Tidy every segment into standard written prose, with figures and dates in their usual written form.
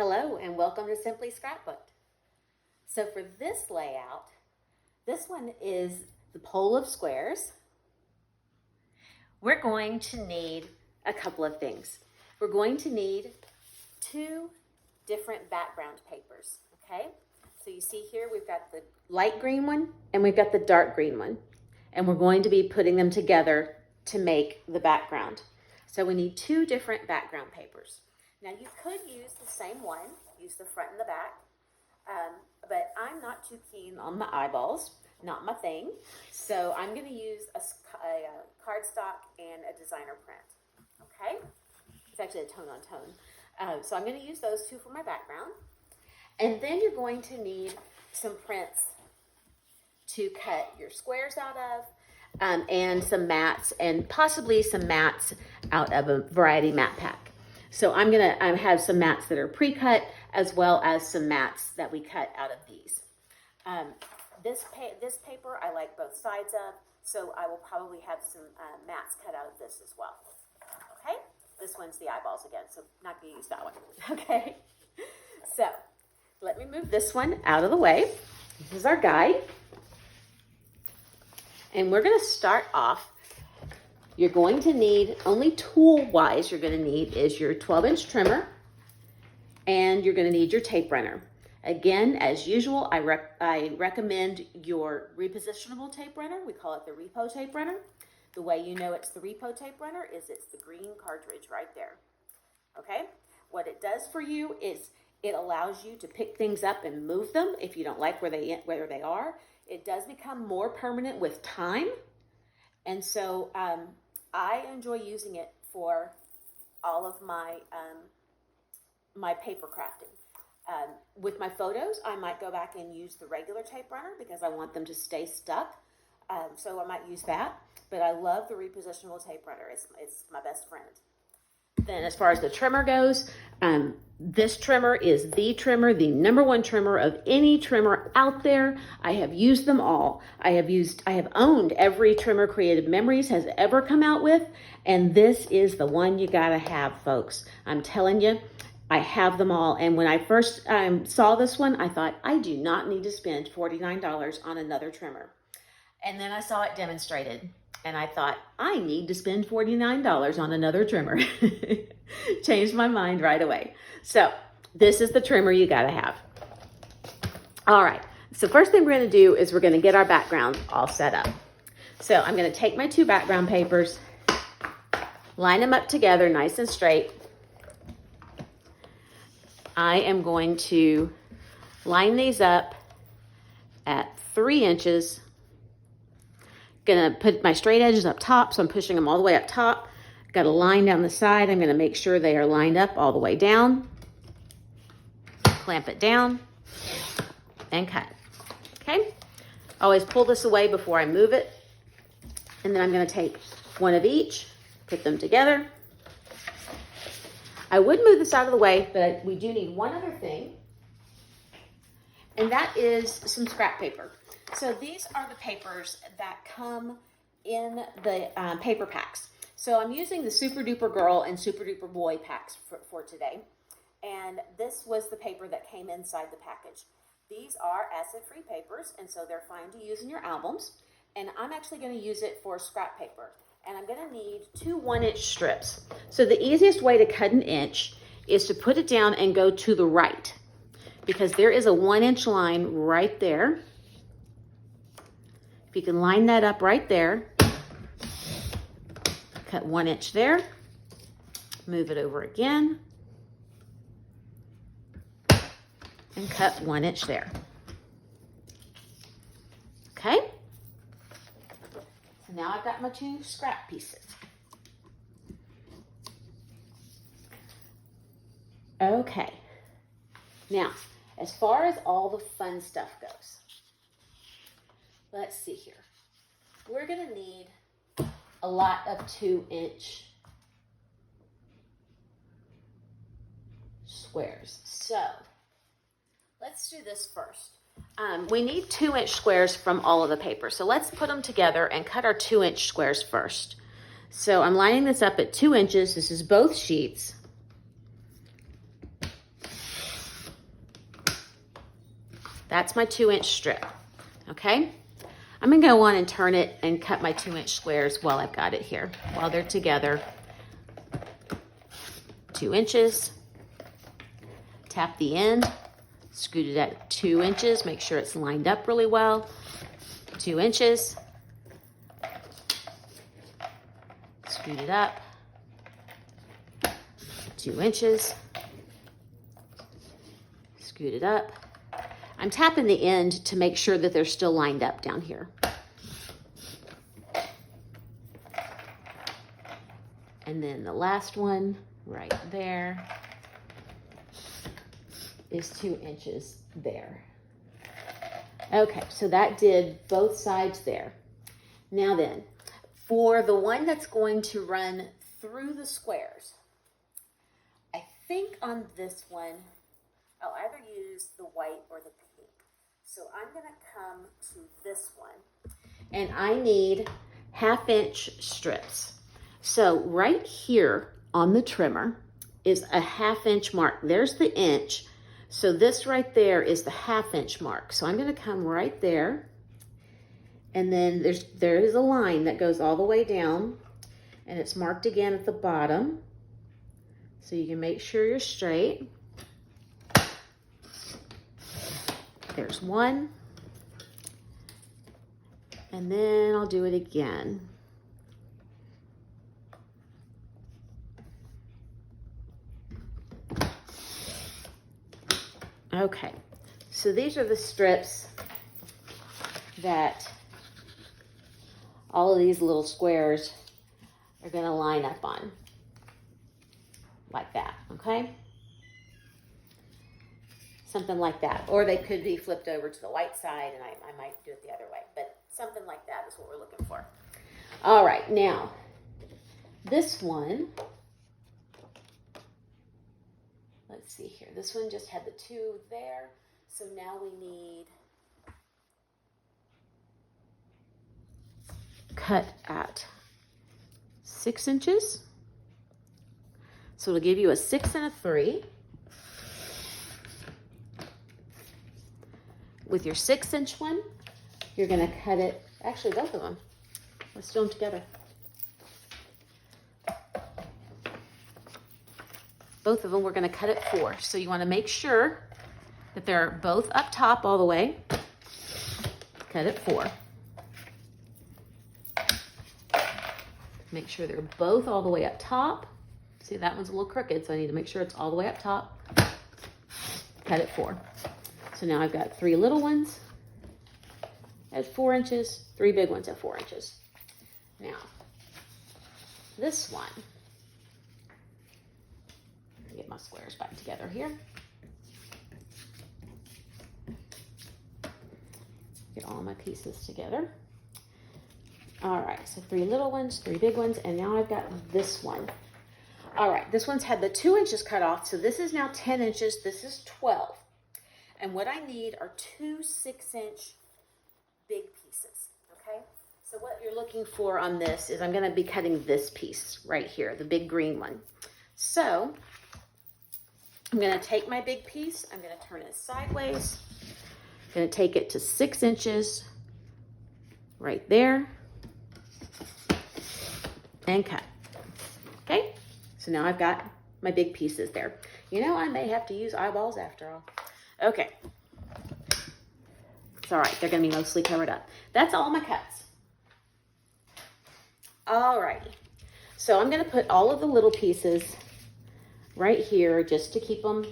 Hello and welcome to Simply Scrapbooked. So for this layout, this one is the pole of squares. We're going to need a couple of things. We're going to need two different background papers, okay? So you see here we've got the light green one and we've got the dark green one. And we're going to be putting them together to make the background. So we need two different background papers. Now you could use the same one, use the front and the back, but I'm not too keen on the eyeballs, not my thing. So I'm going to use a cardstock and a designer print, okay? It's actually a tone-on tone. So I'm going to use those two for my background. And then you're going to need some prints to cut your squares out of, and some mats, and possibly some mats out of a variety mat pack. So I'm gonna have some mats that are pre-cut, as well as some mats that we cut out of these. This paper I like both sides of, so I will probably have some mats cut out of this as well. Okay, this one's the eyeballs again, so not gonna use that one. Okay, so let me move this one out of the way. This is our guide. And we're gonna start off. You're going to need, only tool-wise you're gonna need is your 12-inch trimmer, and you're gonna need your tape runner. Again, as usual, I recommend your repositionable tape runner. We call it the repo tape runner. The way you know it's the repo tape runner is it's the green cartridge right there. Okay? What it does for you is it allows you to pick things up and move them if you don't like where they are. It does become more permanent with time. And so I enjoy using it for all of my my paper crafting. With my photos, I might go back and use the regular tape runner because I want them to stay stuck. So I might use that. But I love the repositionable tape runner. It's my best friend. Then as far as the trimmer goes, this trimmer is the trimmer, the #1 trimmer of any trimmer out there. I have used them all. I have owned every trimmer Creative Memories has ever come out with, and this is the one you gotta have, folks. I'm telling you, I have them all. And when I first saw this one, I thought, I do not need to spend $49 on another trimmer. And then I saw it demonstrated. And I thought, I need to spend $49 on another trimmer. Changed my mind right away. So this is the trimmer you gotta have. All right, so first thing we're gonna do is we're gonna get our background all set up. So I'm gonna take my two background papers, line them up together nice and straight. I am going to line these up at 3 inches. Gonna put my straight edges up top, so I'm pushing them all the way up top. Got a line down the side. I'm gonna make sure they are lined up all the way down. Clamp it down and cut. Okay? Always pull this away before I move it. And then I'm gonna take one of each, put them together. I would move this out of the way, but we do need one other thing, and that is some scrap paper. So these are the papers that come in the paper packs. So I'm using the Super Duper Girl and Super Duper Boy packs for today. And this was the paper that came inside the package. These are acid-free papers, and so they're fine to use in your albums. And I'm actually going to use it for scrap paper. And I'm going to need 2 1-inch strips. So the easiest way to cut an inch is to put it down and go to the right, because there is a 1-inch line right there. If you can line that up right there, cut 1 inch there, move it over again, and cut 1 inch there. Okay? So now I've got my 2 scrap pieces. Okay. Now, as far as all the fun stuff goes, let's see here. We're gonna need a lot of 2-inch squares. So let's do this first. We need 2-inch squares from all of the paper. So let's put them together and cut our 2-inch squares first. So I'm lining this up at 2 inches. This is both sheets. That's my 2-inch strip, okay? I'm gonna go on and turn it and cut my 2-inch squares while I've got it here, while they're together. 2 inches, tap the end, scoot it at 2 inches, make sure it's lined up really well. 2 inches, scoot it up, 2 inches, scoot it up. I'm tapping the end to make sure that they're still lined up down here. And then the last one right there is 2 inches there. Okay, so that did both sides there. Now then, for the one that's going to run through the squares, I think on this one, I'll either use the white or the pink. So I'm gonna come to this one, and I need 1/2-inch strips. So right here on the trimmer is a 1/2-inch mark. There's the inch. So this right there is the 1/2-inch mark. So I'm gonna come right there, and then there is a line that goes all the way down, and it's marked again at the bottom. So you can make sure you're straight. There's one, and then I'll do it again. Okay, so these are the strips that all of these little squares are going to line up on, like that, okay? Something like that. Or they could be flipped over to the white side, and I might do it the other way, but something like that is what we're looking for. All right, now, this one, let's see here. This one just had the 2 there, so now we need cut at 6 inches. So it'll give you a 6 and a 3. With your 6-inch one, you're gonna cut it, actually both of them. Let's do them together. Both of them, we're gonna cut at 4. So you wanna make sure that they're both up top all the way. Cut at 4. Make sure they're both all the way up top. See, that one's a little crooked, so I need to make sure it's all the way up top. Cut at 4. So now I've got 3 little ones at 4 inches, 3 big ones at 4 inches. Now, this one, let me get my squares back together here. Get all my pieces together. All right, so 3 little ones, 3 big ones, and now I've got this one. All right, this one's had the 2 inches cut off, so this is now 10 inches, this is 12. And what I need are 2 6-inch big pieces, okay? So what you're looking for on this is I'm gonna be cutting this piece right here, the big green one. So I'm gonna take my big piece, I'm gonna turn it sideways, I'm gonna take it to 6 inches right there and cut, okay? So now I've got my big pieces there. You know, I may have to use eyeballs after all. Okay, it's all right, they're gonna be mostly covered up. That's all my cuts. All righty, so I'm gonna put all of the little pieces right here just to keep them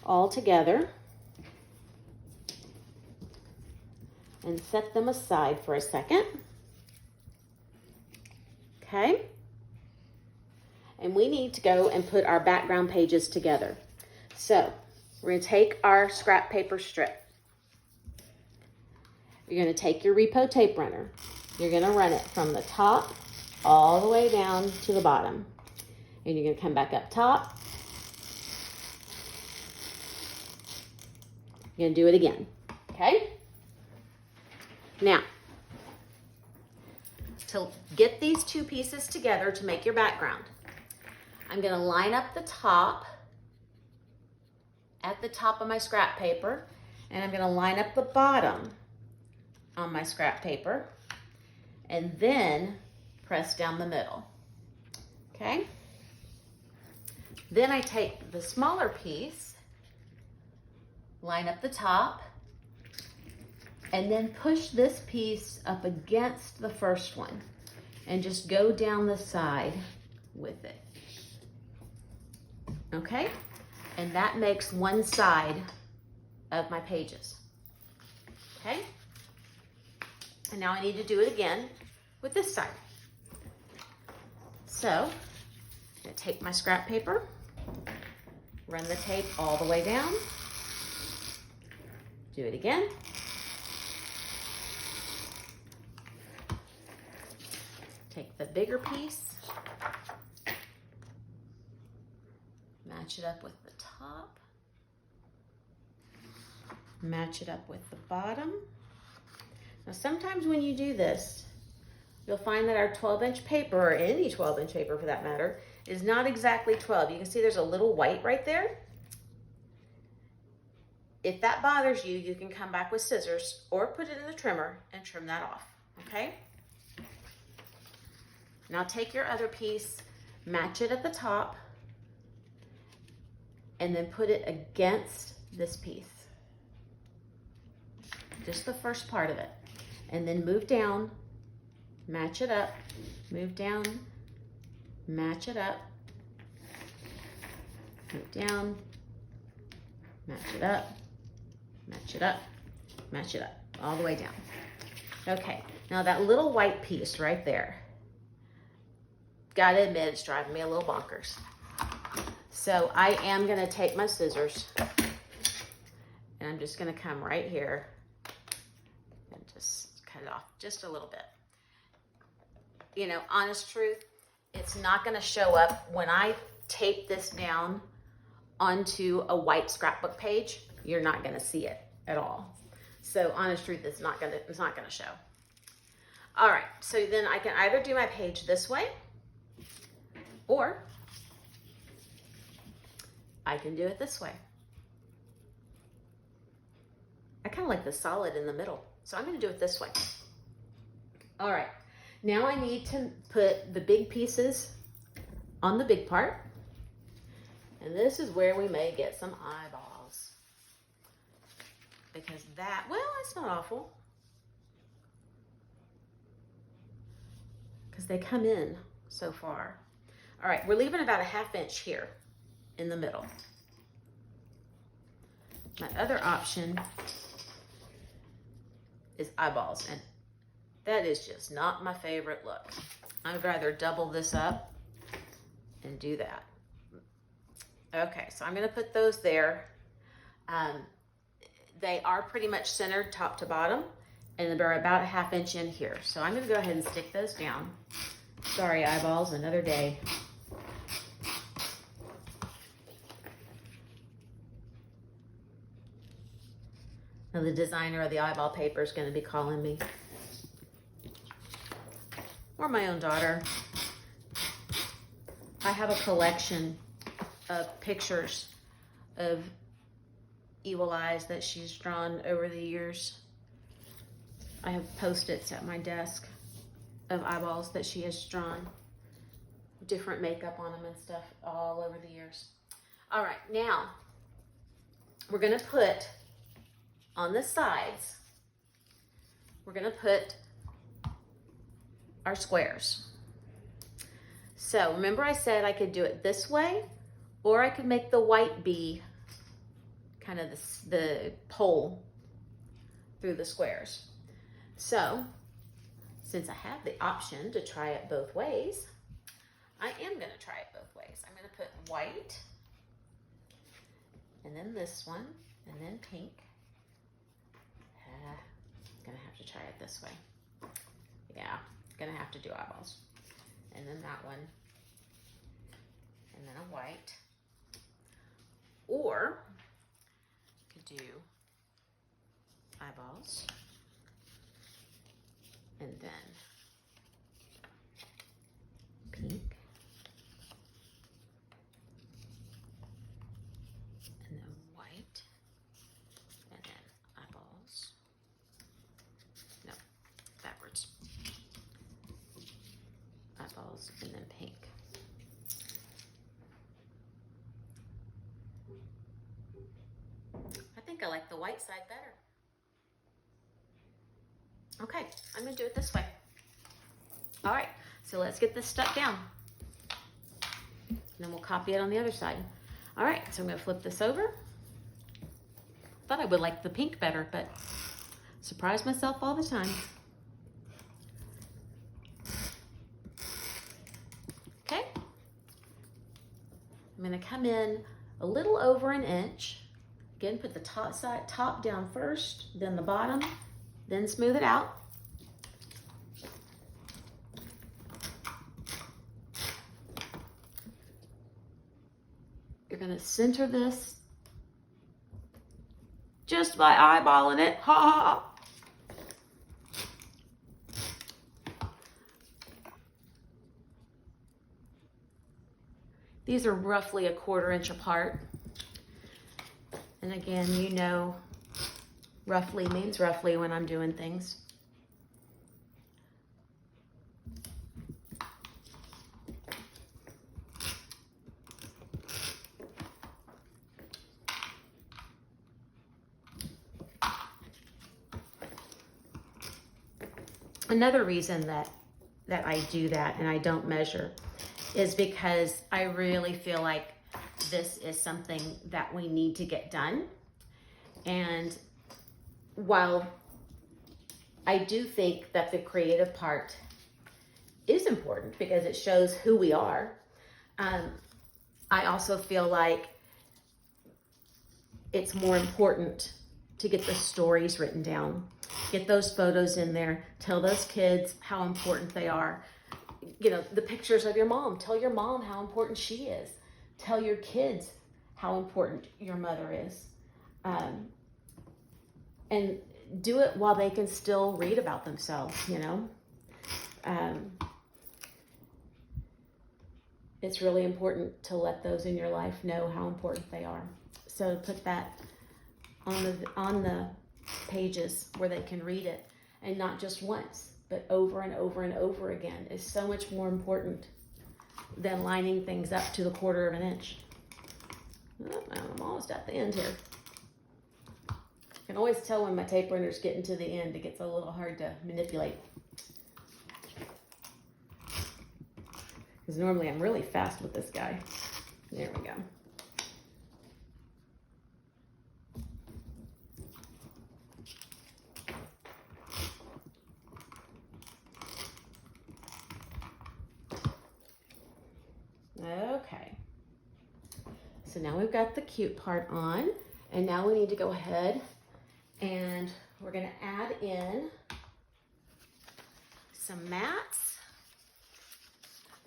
all together and set them aside for a second. Okay, and we need to go and put our background pages together. So we're going to take our scrap paper strip. You're going to take your repo tape runner. You're going to run it from the top all the way down to the bottom. And you're going to come back up top. You're going to do it again. Okay? Now, to get these 2 pieces together to make your background, I'm going to line up the top at the top of my scrap paper, And I'm gonna line up the bottom on my scrap paper and then press down the middle, okay? Then I take the smaller piece, line up the top, and then push this piece up against the first one and just go down the side with it, okay? And that makes one side of my pages, okay? And now I need to do it again with this side. So I'm gonna take my scrap paper, run the tape all the way down, do it again. Take the bigger piece, match it up with the top, match it up with the bottom. Now sometimes when you do this, you'll find that our 12-inch paper, or any 12-inch paper for that matter, is not exactly 12. You can see there's a little white right there. If that bothers you, you can come back with scissors or put it in the trimmer and trim that off, okay? Now take your other piece, match it at the top, and then put it against this piece. Just the first part of it. And then move down, match it up, move down, match it up, move down, match it up, match it up, match it up, all the way down. Okay, now that little white piece right there, gotta admit, it's driving me a little bonkers. So I am gonna take my scissors and I'm just gonna come right here and just cut it off just a little bit. You know, honest truth, it's not gonna show up when I tape this down onto a white scrapbook page. You're not gonna see it at all. So honest truth, it's not gonna show. All right, so then I can either do my page this way, or I can do it this way. I kind of like the solid in the middle, so I'm going to do it this way. All right, now I need to put the big pieces on the big part, and this is where we may get some eyeballs, because that, well, it's not awful, because they come in so far. All right, we're leaving about a 1/2 inch here in the middle. My other option is eyeballs, and that is just not my favorite look. I'd rather double this up and do that. Okay, so I'm gonna put those there. They are pretty much centered top to bottom, and they're about a 1/2 inch in here. So I'm gonna go ahead and stick those down. Sorry, eyeballs, another day. Now the designer of the eyeball paper is going to be calling me. Or my own daughter. I have a collection of pictures of evil eyes that she's drawn over the years. I have Post-its at my desk of eyeballs that she has drawn. Different makeup on them and stuff all over the years. All right, now we're going to put on the sides, we're gonna put our squares. So remember I said I could do it this way, or I could make the white be kind of the pole through the squares. So since I have the option to try it both ways, I am gonna try it both ways. I'm gonna put white, and then this one, and then pink. Gonna have to try it this way. Yeah, gonna have to do eyeballs. And then that one. And then a white. Or you could do eyeballs. And then pink. And then white. And then I think I like the white side better. Okay, I'm gonna do it this way. All right, so let's get this stuck down. And then we'll copy it on the other side. All right, so I'm gonna flip this over. Thought I would like the pink better, but surprise myself all the time. Okay, I'm gonna come in a little over an inch. Again, put the top down first, then the bottom, then smooth it out. You're gonna center this just by eyeballing it. Ha ha ha. These are roughly 1/4 inch apart. And again, you know, roughly means roughly when I'm doing things. Another reason that I do that and I don't measure is because I really feel like this is something that we need to get done. And while I do think that the creative part is important because it shows who we are, I also feel like it's more important to get the stories written down, get those photos in there, tell those kids how important they are. You know, the pictures of your mom, tell your mom how important she is. Tell your kids how important your mother is. And do it while they can still read about themselves, you know. It's really important to let those in your life know how important they are. So put that on the pages where they can read it, and not just once, but over and over and over again is so much more important than lining things up to the 1/4 of an inch. Oh, I'm almost at the end here. I can always tell when my tape runner's getting to the end. It gets a little hard to manipulate. Because normally I'm really fast with this guy. There we go. Okay, so now we've got the cute part on, and now we need to go ahead and we're going to add in some mats.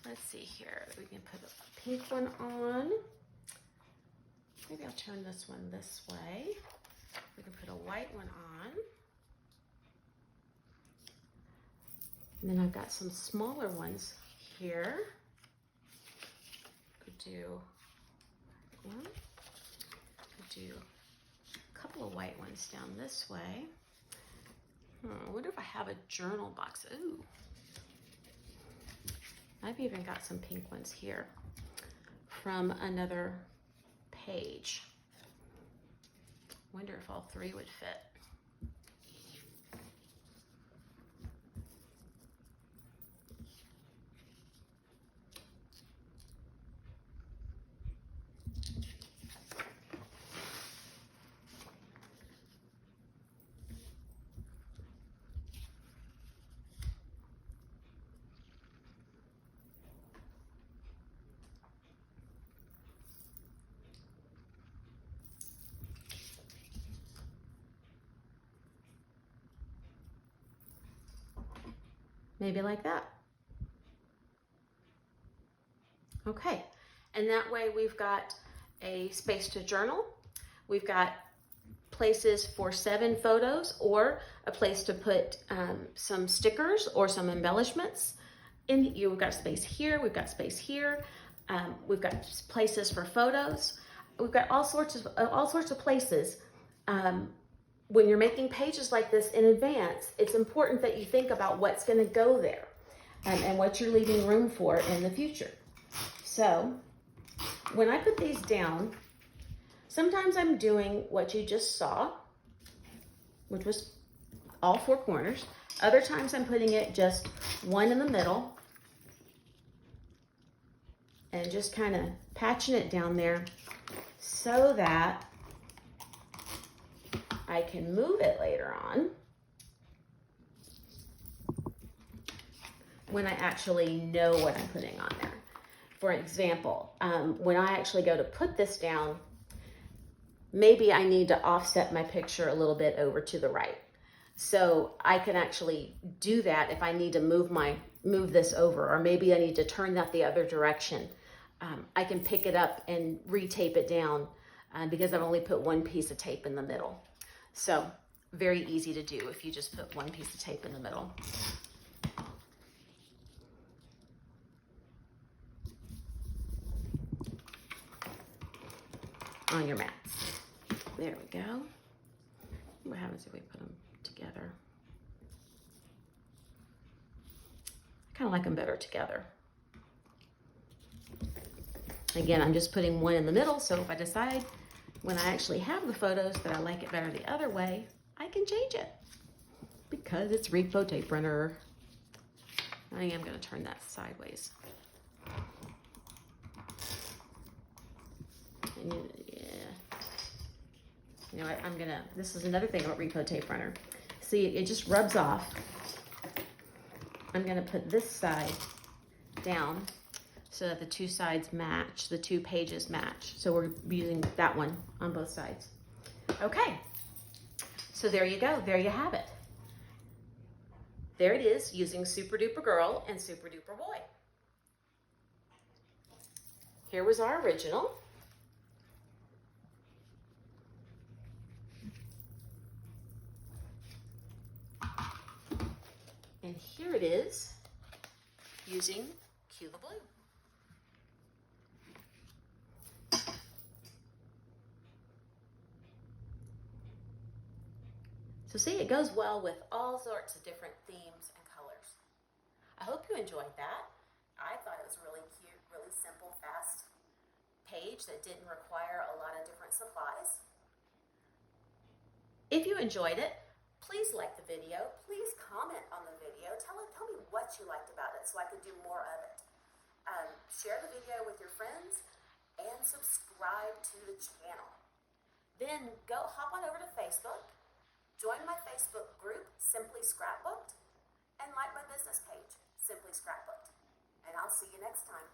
Let's see here, we can put a pink one on. Maybe I'll turn this one this way. We can put a white one on. And then I've got some smaller ones here. Do one, do a couple of white ones down this way. I wonder if I have a journal box. Ooh, I've even got some pink ones here from another page. Wonder if all 3 would fit. Maybe like that. Okay, and that way we've got a space to journal. We've got places for 7 photos, or a place to put some stickers or some embellishments. We've got space here, we've got space here. We've got places for photos. We've got all sorts of places. When you're making pages like this in advance, it's important that you think about what's going to go there and what you're leaving room for in the future. So when I put these down, Sometimes I'm doing what you just saw, which was all 4 corners. Other times I'm putting it just one in the middle and just kind of patching it down there so that I can move it later on when I actually know what I'm putting on there. For example, when I actually go to put this down, maybe I need to offset my picture a little bit over to the right. So I can actually do that if I need to move this over, or maybe I need to turn that the other direction. I can pick it up and re-tape it down because I've only put one piece of tape in the middle. So very easy to do if you just put one piece of tape in the middle. On your mats. There we go. What happens if we put them together? I kind of like them better together. Again, I'm just putting one in the middle, so if I decide when I actually have the photos that I like it better the other way, I can change it because it's repo tape printer. I am going to turn that sideways. And you know what, this is another thing about repo tape runner. See, it just rubs off. I'm gonna put this side down so that the two sides match, the 2 pages match. So we're using that one on both sides. Okay, so there you go, there you have it. There it is, using Super Duper Girl and Super Duper Boy. Here was our original. And here it is using Cue the Blue. So see, it goes well with all sorts of different themes and colors. I hope you enjoyed that. I thought it was really cute, really simple, fast page that didn't require a lot of different supplies. If you enjoyed it, please like the video. Please comment on the video. Tell me what you liked about it so I can do more of it. Share the video with your friends and subscribe to the channel. Then go hop on over to Facebook, join my Facebook group, Simply Scrapbooked, and like my business page, Simply Scrapbooked. And I'll see you next time.